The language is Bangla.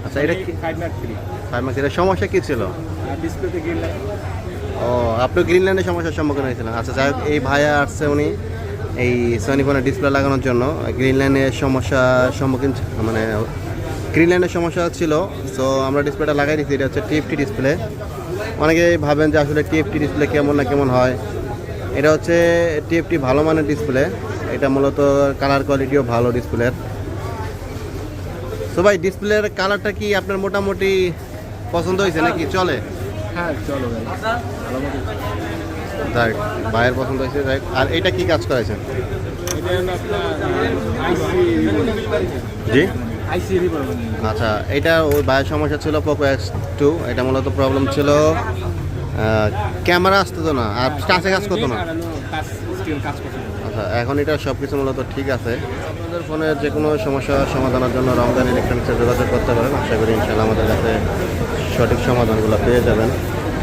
আচ্ছা, এটা কি 5 Mark 3 5 মার্ক? এটা সমস্যা কি ছিল? ডিসপ্লেতে গ্রিন লাইট। ও, আপনি গ্রিনল্যান্ডের সমস্যার সম্মুখীন হয়েছিলেন। আচ্ছা, যাই হোক, এই ভাইয়া আসছে, উনি এই সনি ফোনের ডিসপ্লে লাগানোর জন্য গ্রিনল্যান্ডের সমস্যার সম্মুখীন, মানে গ্রিনল্যান্ডের সমস্যা ছিল। সো আমরা ডিসপ্লেটা লাগাই দিচ্ছি। এটা হচ্ছে টিএফটি ডিসপ্লে। অনেকে ভাবেন যে আসলে টিএফটি ডিসপ্লে কেমন না কেমন হয়। এটা হচ্ছে টিএফটি ভালো মানের ডিসপ্লে। এটা মূলত কালার কোয়ালিটিও ভালো ডিসপ্লের। তো ভাই, ডিসপ্লের কালারটা কি আপনার মোটামুটি পছন্দ হয়েছে নাকি চলে? হ্যাঁ চলো ভাই, ভালো মতো। যাই, ভাইয়ের পছন্দ হয়েছে। যাই, আর এটা কি কাজ করেছেন? এটা হলো আপনার আইসি জি, আইসি রিপোর্ট। আচ্ছা, এটা ওই ভাইয়ের সমস্যা ছিল পোকো X2। এটা মূলত প্রবলেম ছিল ক্যামেরা আসতো তো না, আর টাচে কাজ করতো না। টাচ স্ক্রিন কাজ করছে না। আচ্ছা, এখন এটা সব কিছু মূলত ঠিক আছে। আপনাদের ফোনের যে কোনো সমস্যা সমাধানের জন্য রমজান ইলেকট্রনিক্সে যোগাযোগ করতে পারেন। আশা করি ইনশাআল্লাহ আমাদের কাছে সঠিক সমাধানগুলো পেয়ে যাবেন।